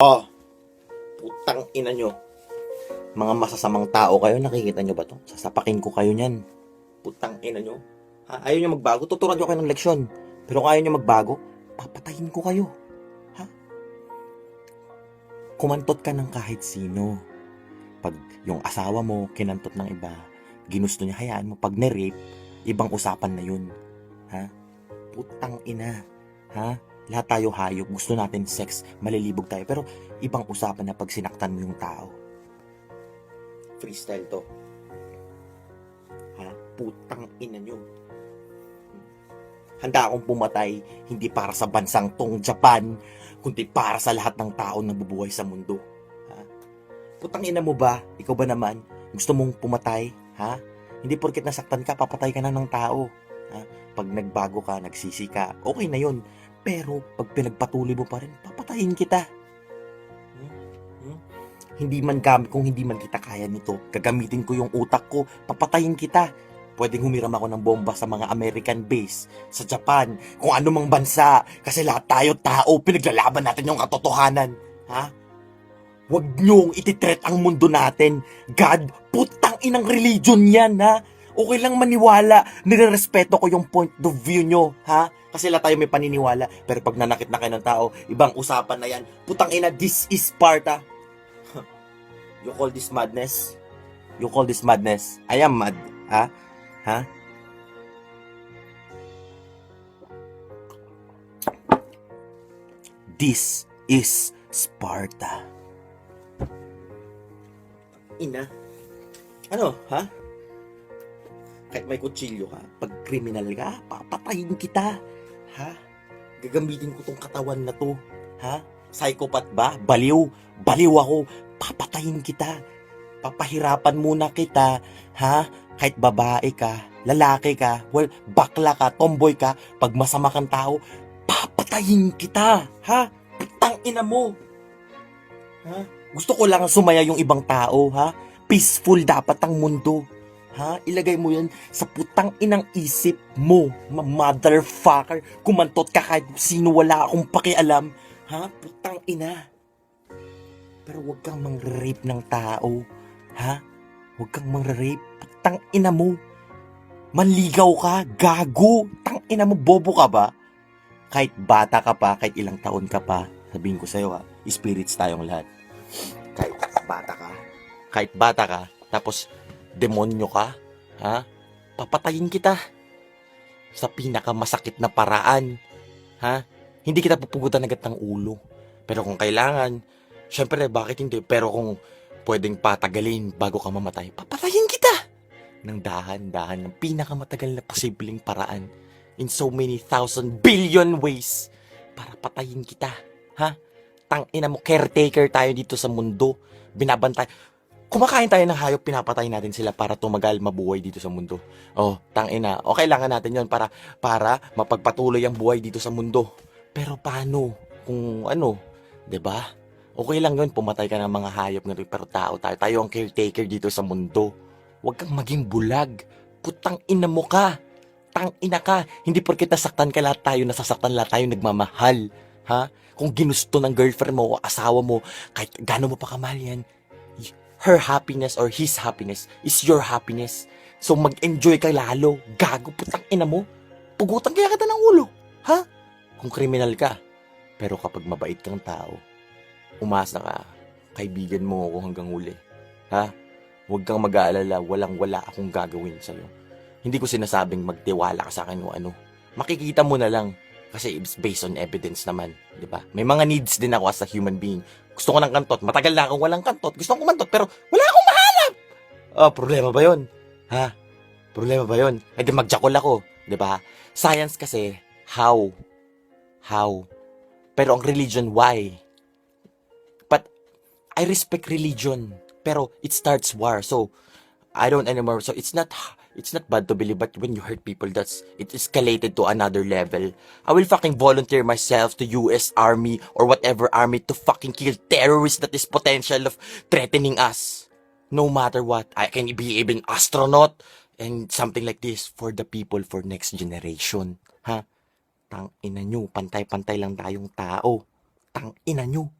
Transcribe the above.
Oh, putang ina nyo. Mga masasamang tao kayo, nakikita nyo ba to? Sasapakin ko kayo niyan. Putang ina nyo. Ha? Ayaw nyo magbago? Tuturuan nyo kayo ng leksyon. Pero kung ayaw nyo magbago, papatayin ko kayo. Ha? Kumantot ka ng kahit sino. Pag yung asawa mo, kinantot ng iba, ginusto niya, hayaan mo. Pag na-rape, ibang usapan na yun. Ha? Putang ina. Ha? Lahat tayo hayop, gusto natin sex, malilibog tayo. Pero ibang usapan na pag sinaktan mo yung tao. Freestyle to. Ha? Putang ina nyo. Handa akong pumatay, hindi para sa bansang tong Japan, kundi para sa lahat ng tao na bubuhay sa mundo. Ha? Putang ina mo ba? Ikaw ba naman? Gusto mong pumatay? Ha? Hindi porket nasaktan ka, papatay ka na ng tao. Ha? Pag nagbago ka, nagsisi ka, okay na yun. Pero pag pinagpatuloy mo pa rin, papatayin kita. Hindi man kung hindi man kita kaya nito, gagamitin ko yung utak ko, papatayin kita. Pwedeng humiram ako ng bomba sa mga American base, sa Japan, kung ano mang bansa. Kasi lahat tayo tao, pinaglalaban natin yung katotohanan. Ha? Huwag niyong ititreat ang mundo natin. God, putang inang religion yan, ha? Okay lang maniwala, nirerespeto ko yung point of view nyo, ha? Kasi lahat tayo may paniniwala. Pero pag nanakit na kayo ng tao, ibang usapan na yan. Putang ina, this is Sparta. You call this madness? You call this madness? I am mad, ha? Ha? This is Sparta. Ina. Ano, ha? Kahit may kutsilyo ka, pag kriminal ka, papatayin kita. Ha? Gagamitin ko tong katawan na to. Ha? Psychopath ba? Baliw. Baliw ako. Papatayin kita. Papahirapan muna kita. Ha? Kahit babae ka, lalaki ka, well, bakla ka, tomboy ka, pag masama kang tao, papatayin kita. Ha? Putang ina mo. Ha? Gusto ko lang sumaya yung ibang tao, ha? Peaceful dapat ang mundo. Ha? Ilagay mo yan sa putang inang isip mo, motherfucker. Kumantot ka kahit sino, wala akong pakialam. Ha? Putang ina. Pero wag kang mang-rape ng tao. Ha? Wag kang mang-rape. Putang ina mo. Manligaw ka, gago. Tang ina mo, bobo ka ba? Kahit bata ka pa, kahit ilang taon ka pa, sabihin ko sa'yo ha, spirits tayong lahat. Kahit bata ka, tapos demonyo ka, ha? Papatayin kita. Sa pinakamasakit na paraan, ha? Hindi kita pupugutan agad ng ulo. Pero kung kailangan, syempre bakit hindi? Pero kung pwedeng patagalin bago ka mamatay, papatayin kita. Ng dahan-dahan, ng pinakamatagal na posibleng paraan. In so many thousand billion ways. Para patayin kita, ha? Tangina mo, caretaker tayo dito sa mundo. Binabantay. Kumakain tayo ng hayop, pinapatay natin sila para tumagal, mabuhay dito sa mundo. Oh, tangina. O kailangan natin yon para mapagpatuloy ang buhay dito sa mundo. Pero paano? Kung ano, 'di ba? Okay lang yun, pumatay ka ng mga hayop na pero tao tayo. Tayo ang caretaker dito sa mundo. Huwag kang maging bulag. Putang ina mo ka. Tang ina ka. Hindi porket nasaktan ka, lahat tayo nasasaktan, lahat tayo nagmamahal. Ha? Kung ginusto ng girlfriend mo o asawa mo, kahit gaano mo pa kamahal yan, her happiness or his happiness is your happiness. So mag-enjoy ka lalo. Gago, putang ina mo. Pugutan kaya kita ng ulo. Ha? Kung kriminal ka. Pero kapag mabait kang tao, umasa ka, kaibigan mo ako hanggang huli. Ha? Huwag kang mag-aalala, walang-wala akong gagawin sa'yo. Hindi ko sinasabing magtiwala ka sa akin o ano. Makikita mo na lang. Kasi it's based on evidence naman. Diba? May mga needs din ako as a human being. Gusto ko ng kantot. Matagal na akong walang kantot. Gusto kong kumantot pero wala akong mahanap. Oh, problema ba yun? Ha? Problema ba yun? Eh di magjakol ako. Diba? Science kasi, how? How? Pero ang religion, why? But I respect religion. Pero it starts war. So, I don't anymore. So, it's not bad to believe, but when you hurt people, it escalated to another level. I will fucking volunteer myself to US Army or whatever army to fucking kill terrorists that is potential of threatening us. No matter what, I can be even astronaut and something like this for the people, for next generation. Ha? Tang ina nyo, pantay-pantay lang tayong tao. Tang ina nyo.